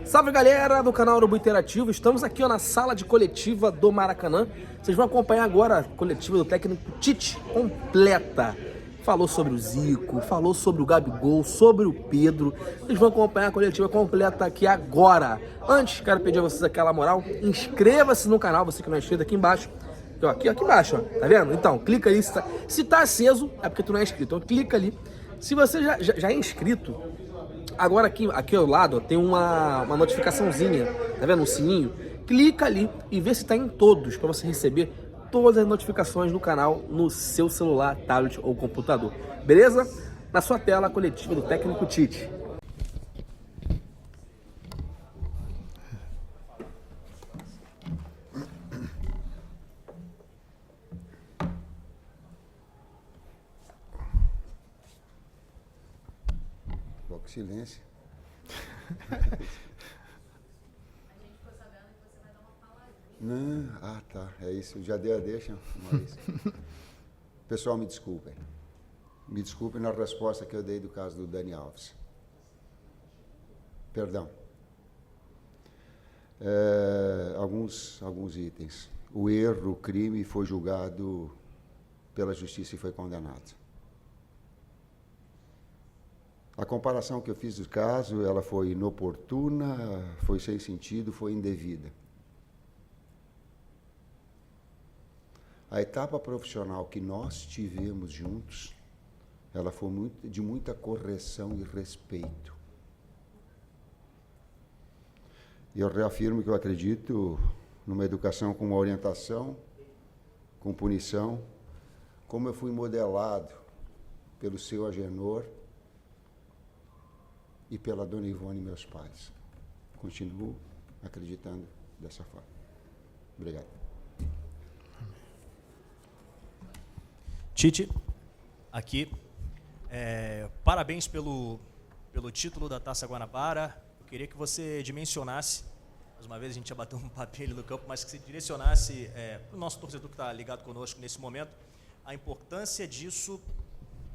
Salve galera do canal Urubu Interativo, estamos aqui na sala de coletiva do Maracanã. Vocês vão acompanhar agora a coletiva do técnico Tite completa. Falou sobre o Zico, falou sobre o Gabigol, sobre o Pedro. Vocês vão acompanhar a coletiva completa aqui agora. Antes, quero pedir a vocês aquela moral, inscreva-se no canal, você que não é inscrito, aqui embaixo. Aqui embaixo, ó, tá vendo? Então, clica ali, se tá aceso, é porque tu não é inscrito, então clica ali. Se você já é inscrito, agora aqui ao lado ó, tem uma notificaçãozinha, tá vendo? Um sininho. Clica ali e vê se tá em todos, para você receber todas as notificações do canal no seu celular, tablet ou computador. Beleza? Na sua tela, a coletiva do técnico Tite. Silêncio. A gente ficou sabendo que você vai dar uma palavrinha. Não, tá, é isso, já dei a deixa, mas... Pessoal, me desculpem. Me desculpem na resposta que eu dei do caso do Dani Alves. Perdão. Alguns itens. O erro, o crime foi julgado pela justiça e foi condenado. A comparação que eu fiz do caso, ela foi inoportuna, foi sem sentido, foi indevida. A etapa profissional que nós tivemos juntos, ela foi de muita correção e respeito. E eu reafirmo que eu acredito numa educação com uma orientação, com punição, como eu fui modelado pelo seu Agenor, e pela dona Ivone, meus pais. Continuo acreditando dessa forma. Obrigado. Tite, aqui, parabéns pelo título da Taça Guanabara. Eu queria que você dimensionasse, mais uma vez a gente já bateu um papel no campo, mas que você direcionasse para o nosso torcedor que está ligado conosco nesse momento, a importância disso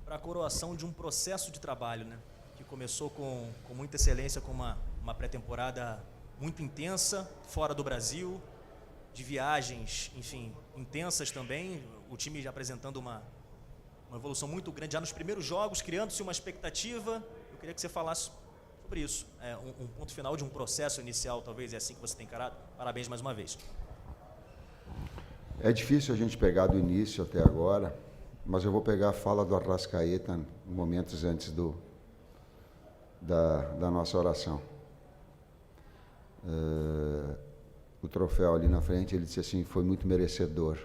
para a coroação de um processo de trabalho, né? Que começou com muita excelência, com uma pré-temporada muito intensa, fora do Brasil, de viagens, enfim, intensas também, o time já apresentando uma evolução muito grande, já nos primeiros jogos, criando-se uma expectativa. Eu queria que você falasse sobre isso, um ponto final de um processo inicial, talvez é assim que você tem encarado. Parabéns mais uma vez. É difícil a gente pegar do início até agora, mas eu vou pegar a fala do Arrascaeta momentos antes da nossa oração. O troféu ali na frente, ele disse assim, foi muito merecedor.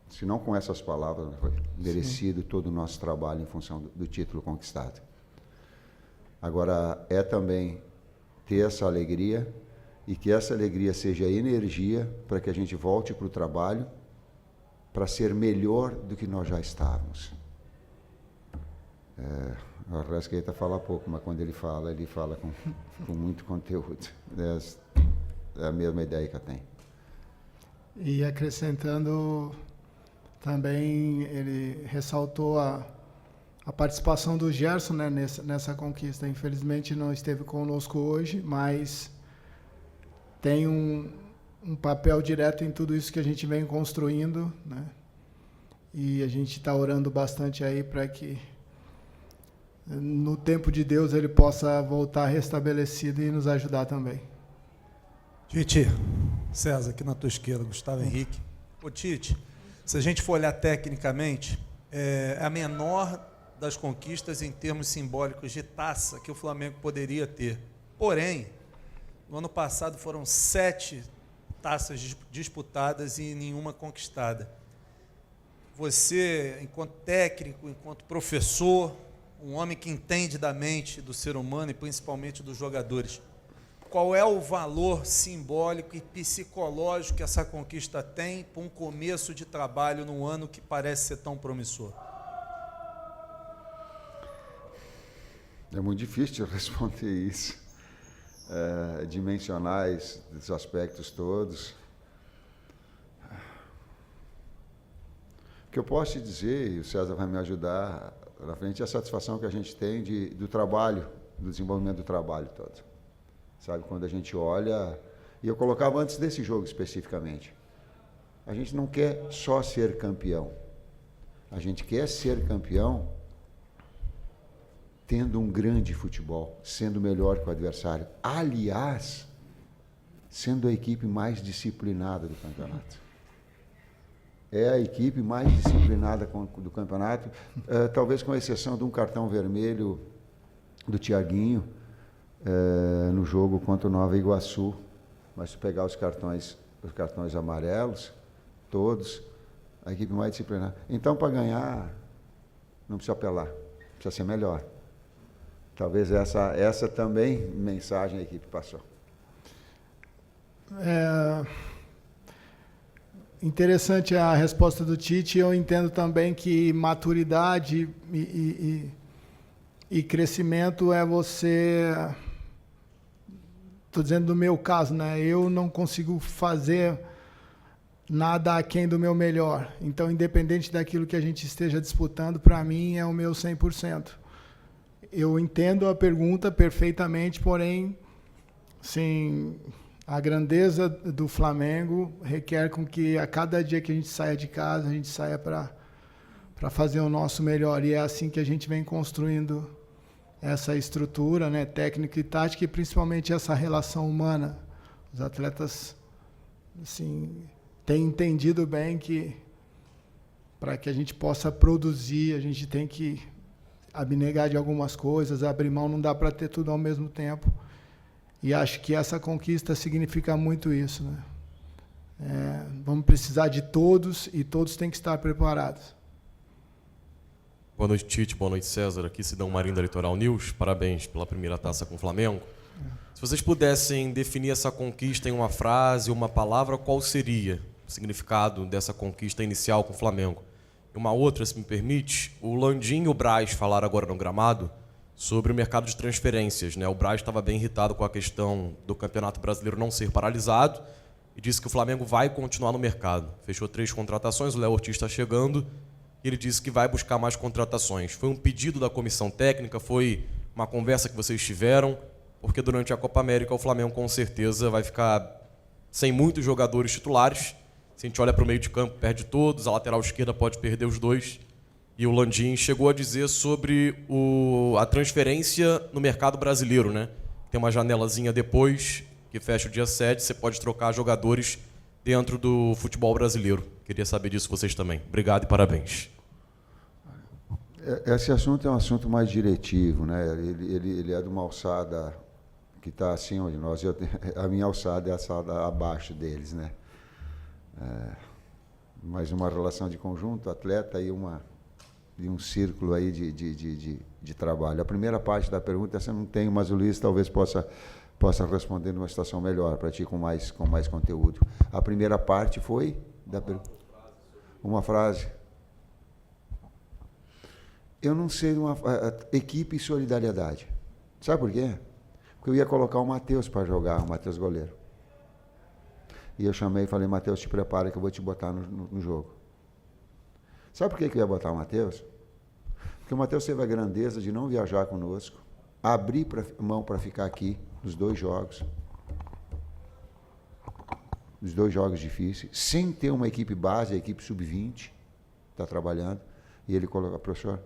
Se não com essas palavras, foi merecido todo o nosso trabalho em função do título conquistado. Agora, é também ter essa alegria e que essa alegria seja energia para que a gente volte para o trabalho para ser melhor do que nós já estávamos. O Arrascaeta fala pouco, mas quando ele fala com muito conteúdo. É a mesma ideia que eu tenho. E acrescentando, também ele ressaltou a participação do Gerson, né, nessa conquista. Infelizmente não esteve conosco hoje, mas tem um papel direto em tudo isso que a gente vem construindo, né? E a gente está orando bastante aí para que no tempo de Deus ele possa voltar restabelecido e nos ajudar também. Tite, César, aqui na tua esquerda, Gustavo Henrique. Ô Tite, se a gente for olhar tecnicamente, é a menor das conquistas em termos simbólicos de taça que o Flamengo poderia ter. Porém, no ano passado foram 7 taças disputadas e nenhuma conquistada. Você, enquanto técnico, enquanto professor, um homem que entende da mente do ser humano e principalmente dos jogadores, qual é o valor simbólico e psicológico que essa conquista tem para um começo de trabalho num ano que parece ser tão promissor? É muito difícil de responder isso, dimensionar esses aspectos todos. O que eu posso te dizer, e o César vai me ajudar na frente, é a satisfação que a gente tem do trabalho, do desenvolvimento do trabalho todo. Sabe, quando a gente olha... E eu colocava antes desse jogo especificamente. A gente não quer só ser campeão. A gente quer ser campeão tendo um grande futebol, sendo melhor que o adversário. Aliás, sendo a equipe mais disciplinada do campeonato. É a equipe mais disciplinada do campeonato, talvez com exceção de um cartão vermelho do Thiaguinho, no jogo contra o Nova Iguaçu. Mas se pegar os cartões amarelos, todos, a equipe mais disciplinada. Então, para ganhar, não precisa apelar, precisa ser melhor. Talvez essa também mensagem a equipe passou. Interessante a resposta do Tite. Eu entendo também que maturidade e crescimento é você... Estou dizendo do meu caso, né? Eu não consigo fazer nada aquém do meu melhor. Então, independente daquilo que a gente esteja disputando, para mim é o meu 100%. Eu entendo a pergunta perfeitamente, porém, sim, a grandeza do Flamengo requer com que a cada dia que a gente saia de casa, a gente saia para fazer o nosso melhor. E é assim que a gente vem construindo essa estrutura, né, técnica e tática, e principalmente essa relação humana. Os atletas, assim, têm entendido bem que para que a gente possa produzir, a gente tem que abnegar de algumas coisas, abrir mão, não dá para ter tudo ao mesmo tempo. E acho que essa conquista significa muito isso, né? Vamos precisar de todos e todos têm que estar preparados. Boa noite, Tite. Boa noite, César. Aqui Sidão Marinho da Litoral News. Parabéns pela primeira taça com o Flamengo. Se vocês pudessem definir essa conquista em uma frase, uma palavra, qual seria o significado dessa conquista inicial com o Flamengo? E uma outra, se me permite, o Landim e o Braz falaram agora no gramado sobre o mercado de transferências, né? O Braz estava bem irritado com a questão do Campeonato Brasileiro não ser paralisado e disse que o Flamengo vai continuar no mercado. Fechou 3 contratações, o Léo Ortiz está chegando. Ele disse que vai buscar mais contratações. Foi um pedido da comissão técnica, foi uma conversa que vocês tiveram, porque durante a Copa América o Flamengo com certeza vai ficar sem muitos jogadores titulares. Se a gente olha para o meio de campo, perde todos, a lateral esquerda pode perder os 2. E o Landim chegou a dizer sobre a transferência no mercado brasileiro, né? Tem uma janelazinha depois, que fecha o dia 7, você pode trocar jogadores dentro do futebol brasileiro. Queria saber disso vocês também. Obrigado e parabéns. Esse assunto é um assunto mais diretivo, né? Ele é de uma alçada que está acima de nós. A minha alçada é a alçada abaixo deles, né? Mas uma relação de conjunto, atleta e um círculo aí de trabalho. A primeira parte da pergunta essa eu não tenho, mas o Luiz talvez possa responder numa situação melhor para ti, com mais conteúdo. A primeira parte foi da pergunta. Uma frase. Eu não sei equipe e solidariedade. Sabe por quê? Porque eu ia colocar o Matheus para jogar, o Matheus goleiro. E eu chamei e falei, Matheus, te prepara que eu vou te botar no jogo. Sabe por que eu ia botar o Matheus? Porque o Matheus teve a grandeza de não viajar conosco, abrir mão para ficar aqui nos 2 jogos. Os 2 jogos difíceis, sem ter uma equipe base, a equipe sub-20 está trabalhando, e ele coloca, professor,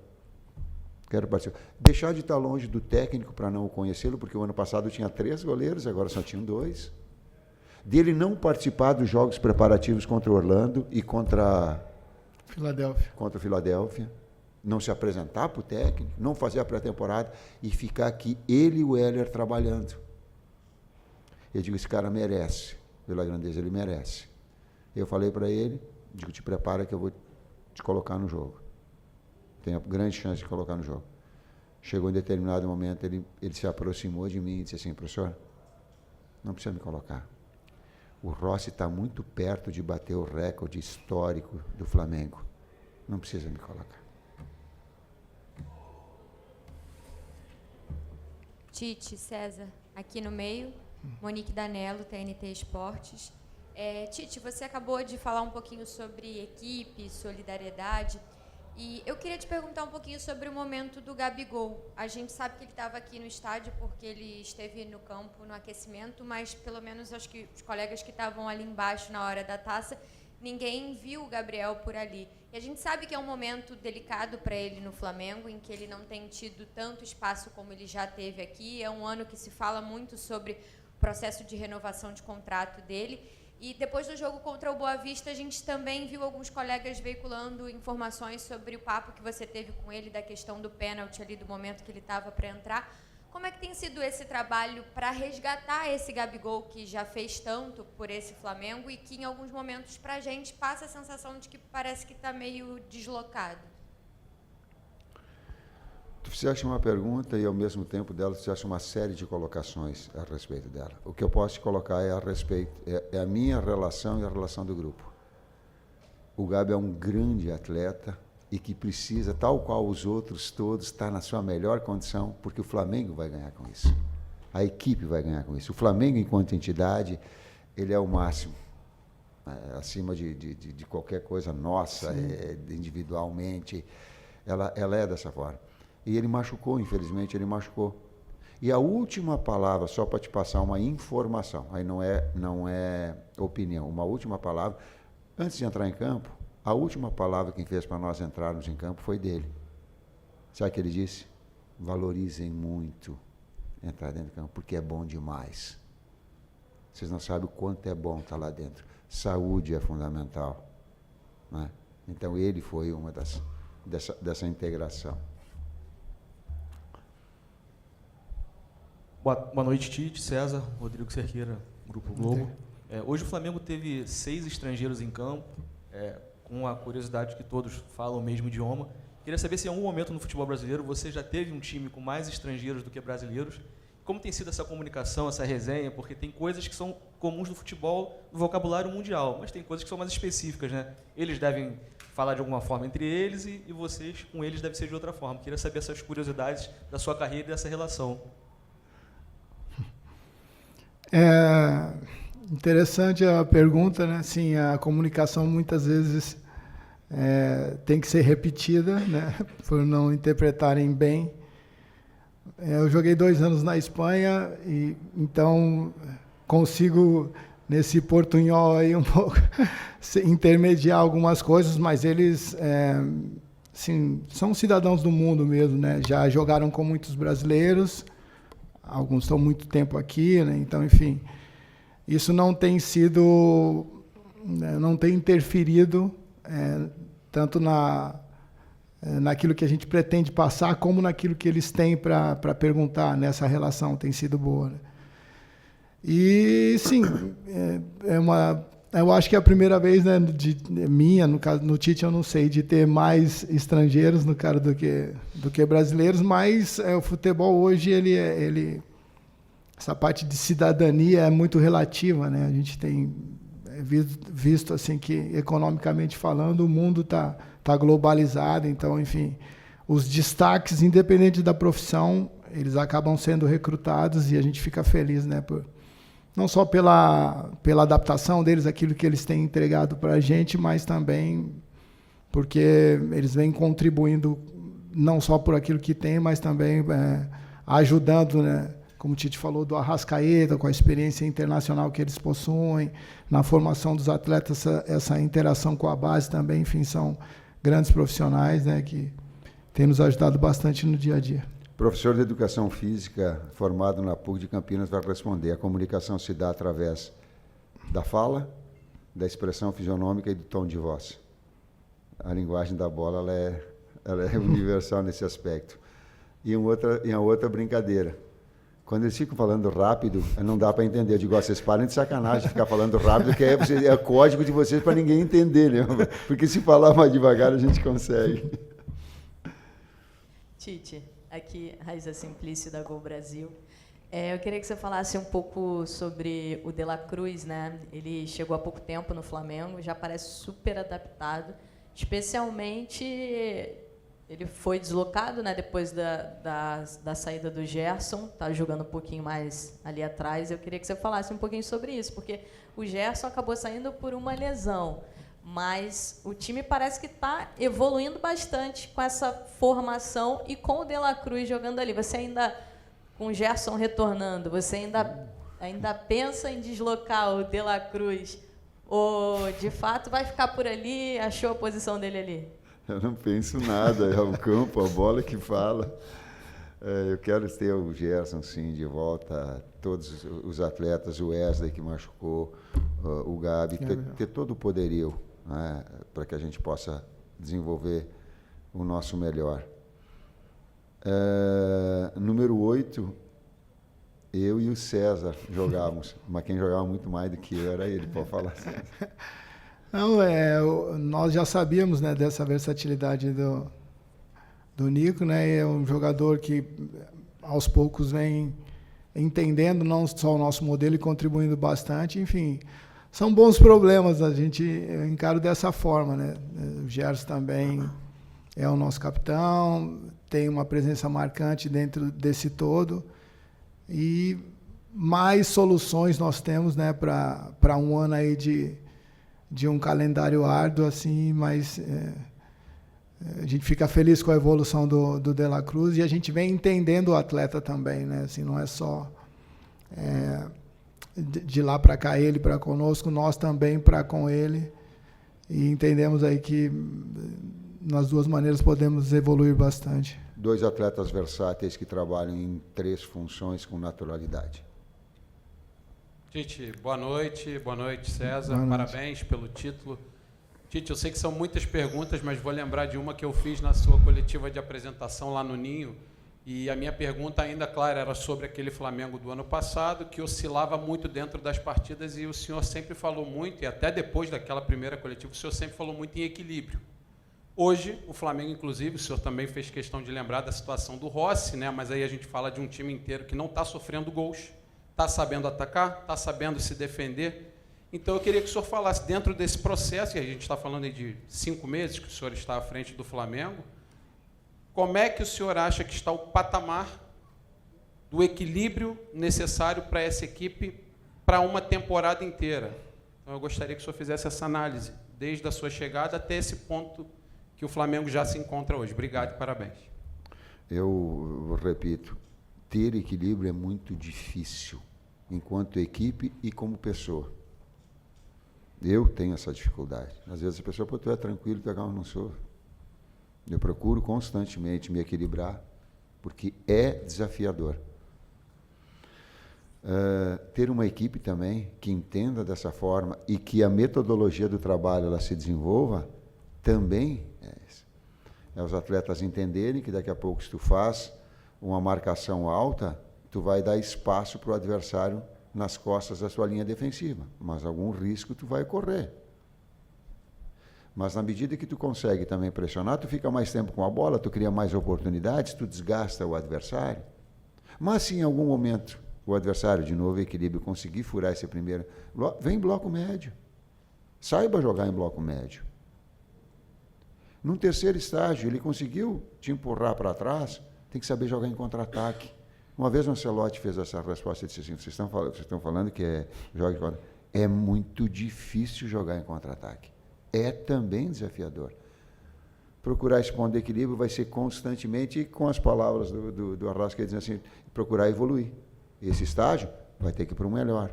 quero participar. Deixar de estar longe do técnico para não o conhecê-lo, porque o ano passado tinha 3 goleiros, agora só tinham 2. Dele não participar dos jogos preparativos contra o Orlando e contra o Filadélfia, não se apresentar para o técnico, não fazer a pré-temporada e ficar aqui, ele e o Heller trabalhando. Eu digo, esse cara merece. Pela grandeza, ele merece. Eu falei para ele, digo, te prepara que eu vou te colocar no jogo. Tem a grande chance de colocar no jogo. Chegou em determinado momento, ele se aproximou de mim e disse assim, professor, não precisa me colocar. O Rossi está muito perto de bater o recorde histórico do Flamengo. Não precisa me colocar. Tite, César, aqui no meio. Monique Danello, TNT Esportes. Tite, você acabou de falar um pouquinho sobre equipe, solidariedade. E eu queria te perguntar um pouquinho sobre o momento do Gabigol. A gente sabe que ele estava aqui no estádio porque ele esteve no campo, no aquecimento, mas pelo menos acho que os colegas que estavam ali embaixo na hora da taça, ninguém viu o Gabriel por ali. E a gente sabe que é um momento delicado para ele no Flamengo, em que ele não tem tido tanto espaço como ele já teve aqui. É um ano que se fala muito sobre o processo de renovação de contrato dele. E depois do jogo contra o Boa Vista, a gente também viu alguns colegas veiculando informações sobre o papo que você teve com ele, da questão do pênalti ali, do momento que ele estava para entrar. Como é que tem sido esse trabalho para resgatar esse Gabigol que já fez tanto por esse Flamengo e que em alguns momentos para a gente passa a sensação de que parece que está meio deslocado? Tu fizeste uma pergunta e, ao mesmo tempo dela, tu fizeste uma série de colocações a respeito dela. O que eu posso te colocar é a minha relação e a relação do grupo. O Gabi é um grande atleta e que precisa, tal qual os outros todos, estar na sua melhor condição, porque o Flamengo vai ganhar com isso. A equipe vai ganhar com isso. O Flamengo, enquanto entidade, ele é o máximo, acima de qualquer coisa nossa, individualmente. Ela é dessa forma. E ele machucou, infelizmente, ele machucou. E a última palavra, só para te passar uma informação, aí não é opinião, uma última palavra, antes de entrar em campo, a última palavra que fez para nós entrarmos em campo foi dele. Sabe o que ele disse? Valorizem muito entrar dentro do campo, porque é bom demais. Vocês não sabem o quanto é bom estar lá dentro. Saúde é fundamental, né? Então ele foi uma dessa integração. Boa noite, Tite, César, Rodrigo Cerqueira, Grupo Globo. Hoje o Flamengo teve 6 estrangeiros em campo, com a curiosidade que todos falam o mesmo idioma. Queria saber se em algum momento no futebol brasileiro você já teve um time com mais estrangeiros do que brasileiros. Como tem sido essa comunicação, essa resenha? Porque tem coisas que são comuns do futebol, do vocabulário mundial, mas tem coisas que são mais específicas, né? Eles devem falar de alguma forma entre eles e vocês com eles deve ser de outra forma. Queria saber essas curiosidades da sua carreira e dessa relação. É interessante a pergunta, né? Sim, a comunicação muitas vezes tem que ser repetida, né? Por não interpretarem bem. Eu joguei 2 anos na Espanha e então consigo nesse portunhol aí um pouco intermediar algumas coisas, mas eles sim, são cidadãos do mundo mesmo, né? Já jogaram com muitos brasileiros. Alguns estão muito tempo aqui, né? Então, enfim, isso não tem sido, não tem interferido tanto naquilo que a gente pretende passar, como naquilo que eles têm para perguntar. Nessa relação tem sido boa, né? E, sim, eu acho que é a primeira vez, né, minha, no caso, no Tite, eu não sei, de ter mais estrangeiros no cara do que brasileiros, mas o futebol hoje, essa parte de cidadania é muito relativa, né? A gente tem visto assim que, economicamente falando, o mundo está globalizado, então, enfim, os destaques, independente da profissão, eles acabam sendo recrutados e a gente fica feliz, né, não só pela adaptação deles, aquilo que eles têm entregado para a gente, mas também porque eles vêm contribuindo não só por aquilo que tem, mas também ajudando, né? Como o Tite falou, do Arrascaeta, com a experiência internacional que eles possuem, na formação dos atletas, essa interação com a base também, enfim, são grandes profissionais, né, que têm nos ajudado bastante no dia a dia. Professor de Educação Física, formado na PUC de Campinas, vai responder. A comunicação se dá através da fala, da expressão fisionômica e do tom de voz. A linguagem da bola ela é universal nesse aspecto. E a outra brincadeira. Quando eles ficam falando rápido, não dá para entender. Eu digo, vocês parem de sacanagem de ficar falando rápido, que é código de vocês para ninguém entender, né? Porque se falar mais devagar, a gente consegue. Tite, aqui, Raíza Simplício, da Gol Brasil. Eu queria que você falasse um pouco sobre o De La Cruz, né? Ele chegou há pouco tempo no Flamengo, já parece super adaptado, especialmente ele foi deslocado, né, depois da saída do Gerson, está jogando um pouquinho mais ali atrás. Eu queria que você falasse um pouquinho sobre isso, porque o Gerson acabou saindo por uma lesão, mas o time parece que está evoluindo bastante com essa formação e com o De La Cruz jogando ali. Você ainda, com o Gerson retornando, você ainda pensa em deslocar o De La Cruz? Ou, de fato, vai ficar por ali, achou a posição dele ali? Eu não penso nada, é o campo, a bola que fala. Eu quero ter o Gerson, sim, de volta, todos os atletas, o Wesley que machucou, o Gabi, ter todo o poderio, né, para que a gente possa desenvolver o nosso melhor. Número 8, eu e o César jogávamos, mas quem jogava muito mais do que eu era ele, pode falar assim. Não, nós já sabíamos, né, dessa versatilidade do Nico, né? É um jogador que aos poucos vem entendendo não só o nosso modelo e contribuindo bastante. Enfim, são bons problemas, eu encaro dessa forma, né? O Gerson também é o nosso capitão, tem uma presença marcante dentro desse todo e mais soluções nós temos, né, para um ano aí de um calendário árduo, assim, mas a gente fica feliz com a evolução do De La Cruz e a gente vem entendendo o atleta também, né? Assim, não é só de lá para cá ele para conosco, nós também para com ele, e entendemos aí que nas duas maneiras podemos evoluir bastante. 2 atletas versáteis que trabalham em 3 funções com naturalidade. Tite, boa noite César, boa noite. Parabéns pelo título. Tite, eu sei que são muitas perguntas, mas vou lembrar de uma que eu fiz na sua coletiva de apresentação lá no Ninho, e a minha pergunta ainda, claro, era sobre aquele Flamengo do ano passado, que oscilava muito dentro das partidas, e o senhor sempre falou muito, e até depois daquela primeira coletiva, o senhor sempre falou muito em equilíbrio. Hoje, o Flamengo, inclusive, o senhor também fez questão de lembrar da situação do Rossi, né? Mas aí a gente fala de um time inteiro que não está sofrendo gols, está sabendo atacar, está sabendo se defender. Então, eu queria que o senhor falasse, dentro desse processo, e a gente está falando aí de 5 meses que o senhor está à frente do Flamengo, como é que o senhor acha que está o patamar do equilíbrio necessário para essa equipe para uma temporada inteira? Então, eu gostaria que o senhor fizesse essa análise, desde a sua chegada até esse ponto que o Flamengo já se encontra hoje. Obrigado e parabéns. Eu repito, ter equilíbrio é muito difícil, enquanto equipe e como pessoa. Eu tenho essa dificuldade. Às vezes a pessoa, pô, tu é tranquilo, tu é calmo, não sou. Eu procuro constantemente me equilibrar, porque é desafiador. Ter uma equipe também que entenda dessa forma e que a metodologia do trabalho ela se desenvolva, também é isso. É os atletas entenderem que daqui a pouco, se tu faz uma marcação alta, tu vai dar espaço para o adversário nas costas da sua linha defensiva, mas algum risco tu vai correr. Mas na medida que tu consegue também pressionar, tu fica mais tempo com a bola, tu cria mais oportunidades, tu desgasta o adversário. Mas se em algum momento o adversário, de novo, equilíbrio, conseguir furar esse primeiro, vem bloco médio. Saiba jogar em bloco médio. Num terceiro estágio, ele conseguiu te empurrar para trás, tem que saber jogar em contra-ataque. Uma vez o Ancelotti fez essa resposta e disse assim, vocês estão falando que joga em contra-ataque. É muito difícil jogar em contra-ataque. É também desafiador. Procurar esse ponto de equilíbrio vai ser constantemente, e com as palavras do Arrascaeta dizendo assim, procurar evoluir. Esse estágio vai ter que ir para o melhor.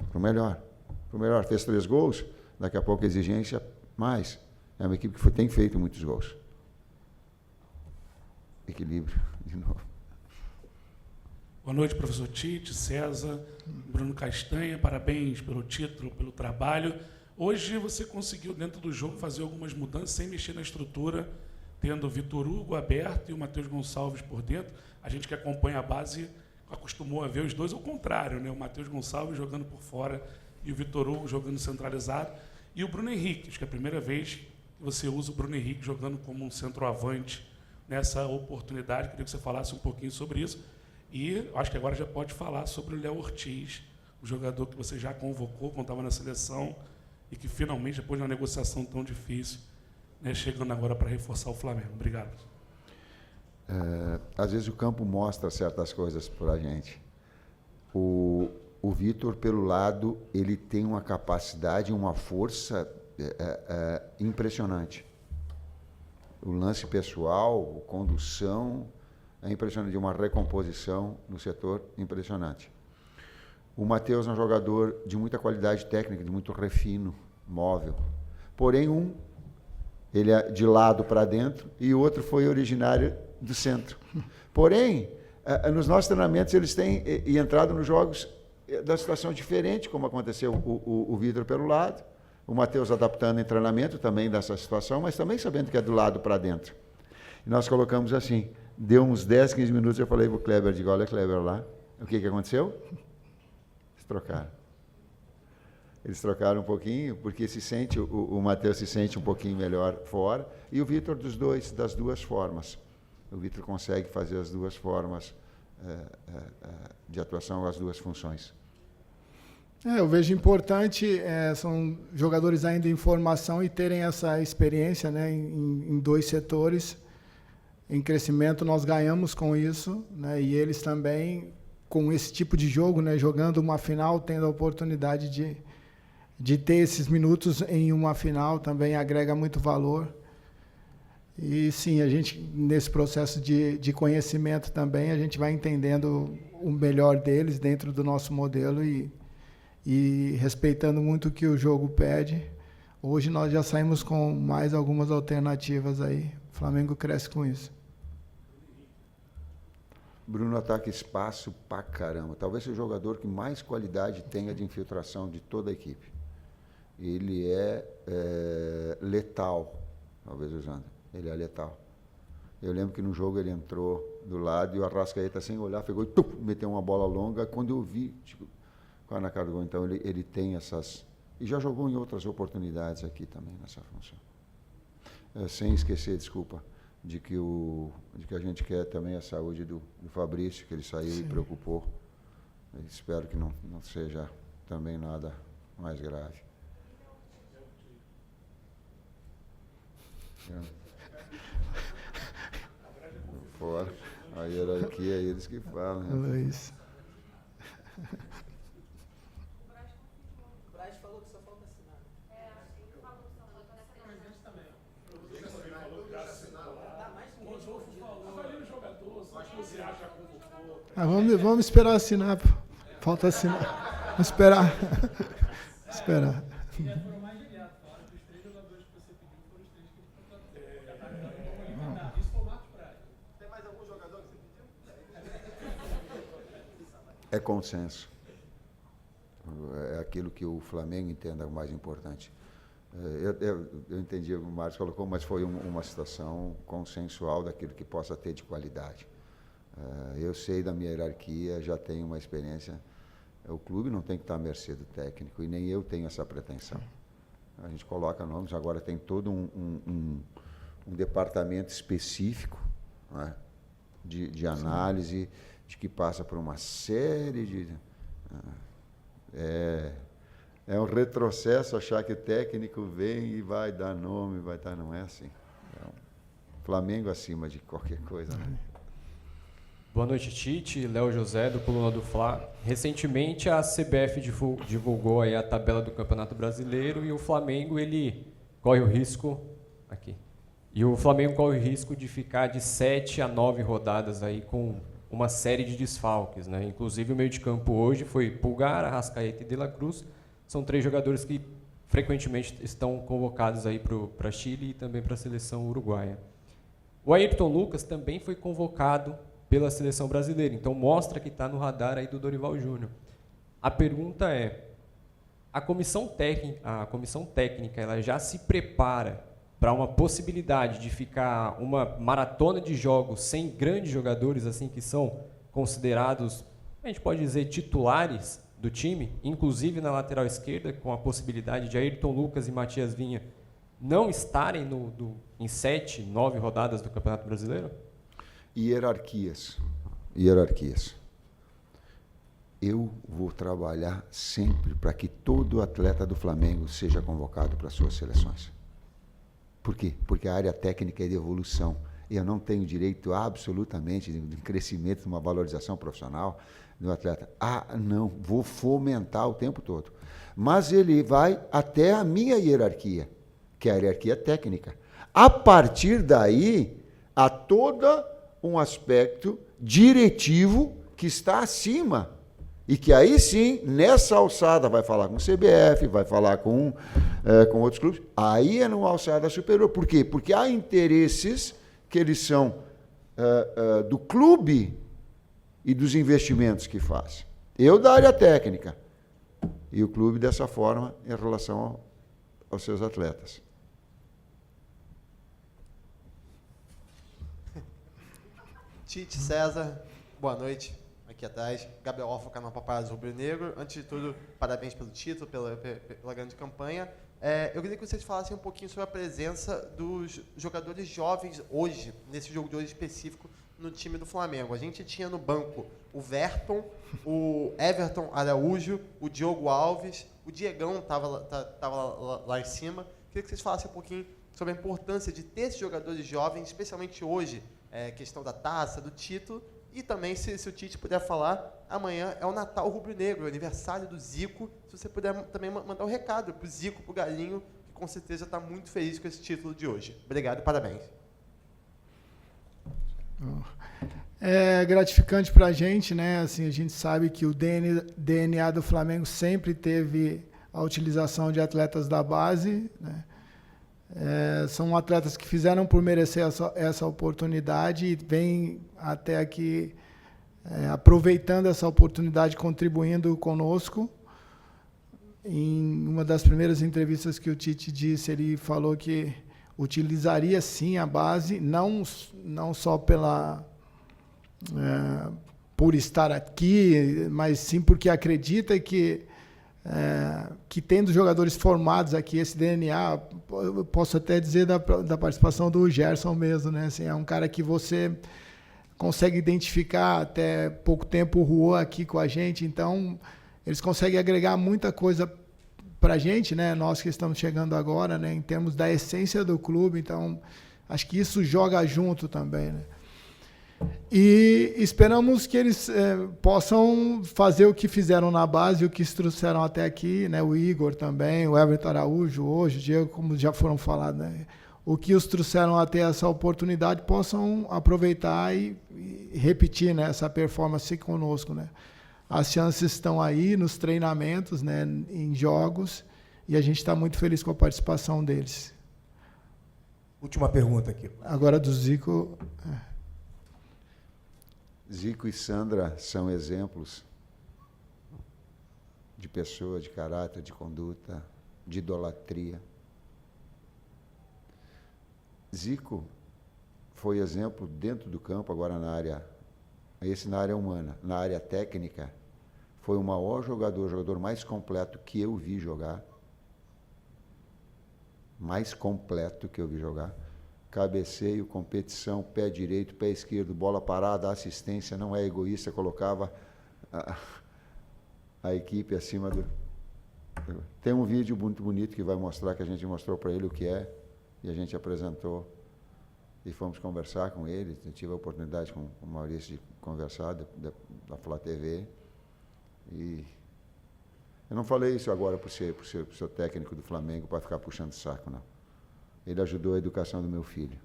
Para o melhor. Para o melhor. Fez 3 gols, daqui a pouco a exigência mais. É uma equipe que tem feito muitos gols. Equilíbrio, de novo. Boa noite, professor Tite, César, Bruno Castanha, parabéns pelo título, pelo trabalho. Hoje você conseguiu, dentro do jogo, fazer algumas mudanças sem mexer na estrutura, tendo o Vitor Hugo aberto e o Matheus Gonçalves por dentro. A gente que acompanha a base acostumou a ver os dois ao contrário, né? O Matheus Gonçalves jogando por fora e o Vitor Hugo jogando centralizado. E o Bruno Henrique, acho que é a primeira vez que você usa o Bruno Henrique jogando como um centroavante nessa oportunidade. Queria que você falasse um pouquinho sobre isso. E acho que agora já pode falar sobre o Léo Ortiz, o jogador que você já convocou quando estava na seleção e que finalmente, depois de uma negociação tão difícil, né, chegando agora para reforçar o Flamengo. Obrigado. Às vezes o campo mostra certas coisas para a gente. O Vitor, pelo lado, ele tem uma capacidade, uma força impressionante. O lance pessoal, a condução, é impressionante, de uma recomposição no setor impressionante. O Matheus é um jogador de muita qualidade técnica, de muito refino, móvel. Porém, ele é de lado para dentro e o outro foi originário do centro. Porém, nos nossos treinamentos, eles têm entrado nos jogos da situação diferente, como aconteceu o Vitor pelo lado, o Matheus adaptando em treinamento também dessa situação, mas também sabendo que é do lado para dentro. E nós colocamos assim, deu uns 10, 15 minutos, eu falei para o Kleber, digo, olha, Kleber, lá, o que aconteceu? Eles trocaram. Eles trocaram um pouquinho, porque o Matheus se sente um pouquinho melhor fora, e o Vitor das duas formas. O Vitor consegue fazer as duas formas de atuação, as duas funções. Eu vejo importante, são jogadores ainda em formação e terem essa experiência, né, em dois setores. Em crescimento nós ganhamos com isso, né, e eles também com esse tipo de jogo, né, jogando uma final, tendo a oportunidade de ter esses minutos em uma final também agrega muito valor. E sim, a gente, nesse processo de conhecimento também, a gente vai entendendo o melhor deles dentro do nosso modelo e respeitando muito o que o jogo pede. Hoje nós já saímos com mais algumas alternativas aí. O Flamengo cresce com isso. Bruno ataca espaço pra caramba. Talvez seja o jogador que mais qualidade tenha de infiltração de toda a equipe. Ele é letal, talvez usando. Ele é letal. Eu lembro que no jogo ele entrou do lado e o Arrascaeta, sem olhar, pegou e meteu uma bola longa. Quando eu vi, quase na cara do gol, então ele tem essas... E já jogou em outras oportunidades aqui também, nessa função. Sem esquecer, desculpa, de que a gente quer também a saúde do Fabrício, que ele saiu e preocupou. Eu espero que não seja também nada mais grave. Fora. A hierarquia é eles que falam. Né? Luiz. O Braz falou que só falta assinar. Ele falou que só falta assinar. Vamos esperar assinar. Falta assinar. Vamos esperar. Esperar. É consenso. É aquilo que o Flamengo entenda o mais importante. Eu entendi o que o Marcos colocou, mas foi uma situação consensual daquilo que possa ter de qualidade. Eu sei da minha hierarquia, já tenho uma experiência. O clube não tem que estar à mercê do técnico, e nem eu tenho essa pretensão. A gente coloca nomes, agora tem todo um departamento específico, né, de análise, de que passa por uma série de... É um retrocesso achar que o técnico vem e vai dar nome, não é assim. Flamengo acima de qualquer coisa, né? Boa noite, Tite. Léo José, do Coluna do Fla. Recentemente, a CBF divulgou aí a tabela do Campeonato Brasileiro e o Flamengo, ele corre o risco... Aqui. E o Flamengo corre o risco de ficar de 7 a 9 rodadas aí com uma série de desfalques, né? Inclusive, o meio de campo hoje foi Pulgar, Arrascaeta e De La Cruz. São 3 jogadores que frequentemente estão convocados aí para Chile e também para a seleção uruguaia. O Ayrton Lucas também foi convocado pela seleção brasileira, então mostra que está no radar aí do Dorival Júnior. A pergunta é, a comissão técnica ela já se prepara para uma possibilidade de ficar uma maratona de jogos sem grandes jogadores assim que são considerados, a gente pode dizer, titulares do time, inclusive na lateral esquerda, com a possibilidade de Ayrton Lucas e Matias Vinha não estarem em 7, 9 rodadas do Campeonato Brasileiro? Hierarquias. Eu vou trabalhar sempre para que todo atleta do Flamengo seja convocado para as suas seleções. Por quê? Porque a área técnica é de evolução. eu não tenho direito absolutamente de crescimento, de uma valorização profissional do atleta. Não, vou fomentar o tempo todo. Mas ele vai até a minha hierarquia, que é a hierarquia técnica. A partir daí, há todo um aspecto diretivo que está acima. E que aí sim, nessa alçada, vai falar com o CBF, vai falar com outros clubes. Aí é numa alçada superior. Por quê? Porque há interesses que eles são do clube e dos investimentos que faz. Eu da área técnica. E o clube dessa forma em relação aos seus atletas. Tite, César, boa noite. Aqui atrás, Gabriel Orfa, canal Paparazzo Rubro Negro. Antes de tudo, parabéns pelo título, pela grande campanha. Eu queria que vocês falassem um pouquinho sobre a presença dos jogadores jovens hoje, nesse jogo de hoje específico, no time do Flamengo. A gente tinha no banco o Verton, o Everton Araújo, o Diogo Alves, o Diegão estava lá em cima. Queria que vocês falassem um pouquinho sobre a importância de ter esses jogadores jovens, especialmente hoje, questão da taça, do título. E também, se o Tite puder falar, amanhã é o Natal Rubro-Negro, o aniversário do Zico. Se você puder também mandar um recado para o Zico, para o Galinho, que com certeza está muito feliz com esse título de hoje. Obrigado e parabéns. É gratificante para a gente, né? Assim, a gente sabe que o DNA do Flamengo sempre teve a utilização de atletas da base, né? São atletas que fizeram por merecer essa oportunidade e vêm até aqui aproveitando essa oportunidade, contribuindo conosco. Em uma das primeiras entrevistas que o Tite disse, ele falou que utilizaria sim a base, não só por estar aqui, mas sim porque acredita que tendo jogadores formados aqui, esse DNA, eu posso até dizer da participação do Gerson mesmo, né? Assim, é um cara que você consegue identificar, até pouco tempo o Juan aqui com a gente, então eles conseguem agregar muita coisa para a gente, né? Nós que estamos chegando agora, né? Em termos da essência do clube, então acho que isso joga junto também, né? E esperamos que eles possam fazer o que fizeram na base, o que se trouxeram até aqui, né? O Igor também, o Everton Araújo hoje, o Diego, como já foram falados, né? O que os trouxeram até essa oportunidade possam aproveitar e repetir, né, essa performance conosco, né? As chances estão aí nos treinamentos, né, em jogos, e a gente está muito feliz com a participação deles. Última pergunta aqui. Agora do Zico. Zico e Sandra são exemplos de pessoa, de caráter, de conduta, de idolatria. Zico foi exemplo dentro do campo, agora na área humana, na área técnica, foi o maior jogador mais completo que eu vi jogar. Mais completo que eu vi jogar. Cabeceio, competição, pé direito, pé esquerdo, bola parada, assistência, não é egoísta, colocava a equipe acima do... Tem um vídeo muito bonito que vai mostrar, que a gente mostrou para ele o que é, e a gente apresentou, e fomos conversar com ele. Eu tive a oportunidade com o Maurício de conversar, da Flá TV, e eu não falei isso agora por ser técnico do Flamengo, para ficar puxando saco, não. Ele ajudou a educação do meu filho.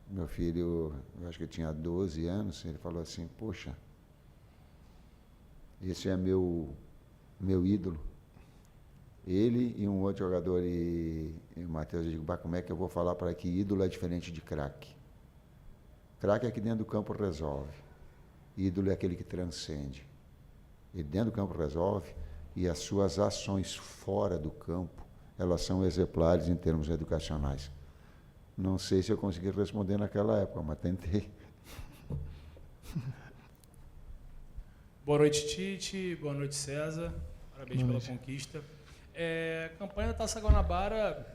Meu filho, eu acho que tinha 12 anos, ele falou assim, poxa, esse é meu ídolo. Ele e um outro jogador, e o Matheus, eu digo, como é que eu vou falar para que ídolo é diferente de craque? Craque é que dentro do campo resolve. Ídolo é aquele que transcende. E dentro do campo resolve, e as suas ações fora do campo, elas são exemplares em termos educacionais. Não sei se eu consegui responder naquela época, mas tentei. Boa noite, Tite. Boa noite, César. Parabéns pela conquista. A campanha da Taça Guanabara,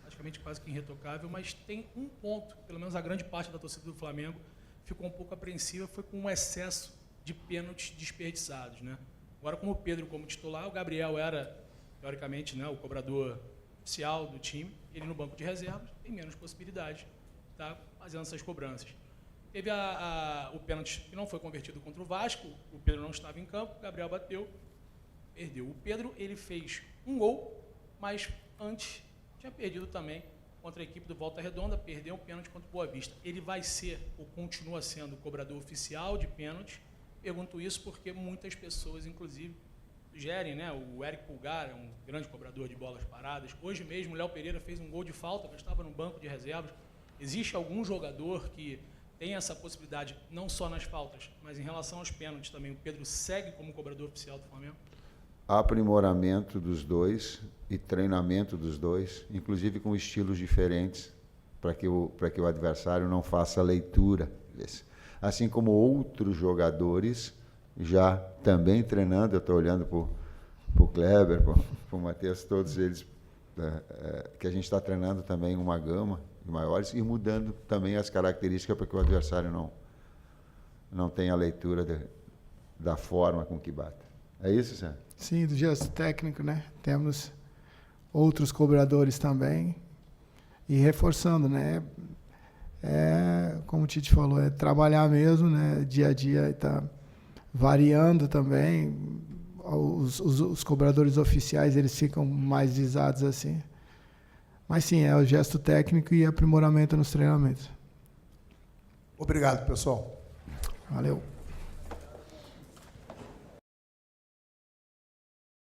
praticamente quase que irretocável, mas tem um ponto, pelo menos a grande parte da torcida do Flamengo ficou um pouco apreensiva, foi com o excesso de pênaltis desperdiçados, né? Agora, como o Pedro como titular, o Gabriel era, teoricamente, né, o cobrador oficial do time, ele no banco de reservas, tem menos possibilidade de estar fazendo essas cobranças. Teve o pênalti que não foi convertido contra o Vasco, o Pedro não estava em campo, o Gabriel bateu, perdeu. O Pedro, ele fez um gol, mas antes tinha perdido também contra a equipe do Volta Redonda, perdeu um pênalti contra o Boa Vista. Ele vai ser, ou continua sendo, cobrador oficial de pênalti. Pergunto isso porque muitas pessoas, inclusive, sugerem, né? O Eric Pulgar é um grande cobrador de bolas paradas. Hoje mesmo, o Léo Pereira fez um gol de falta, mas estava no banco de reservas. Existe algum jogador que tem essa possibilidade, não só nas faltas, mas em relação aos pênaltis também? O Pedro segue como cobrador oficial do Flamengo? Aprimoramento dos dois e treinamento dos dois, inclusive com estilos diferentes, para que o adversário não faça a leitura desse. Assim como outros jogadores já também treinando, eu estou olhando para o Kleber, para o Matheus, todos eles, que a gente está treinando também uma gama de maiores e mudando também as características para que o adversário não tenha a leitura da forma com que bate. É isso, Sérgio? Sim, do gesto técnico, né? Temos outros cobradores também. E reforçando, né? Como o Tite falou, é trabalhar mesmo, né? Dia a dia está variando também. Os cobradores oficiais, eles ficam mais visados assim. Mas sim, é o gesto técnico e aprimoramento nos treinamentos. Obrigado, pessoal. Valeu.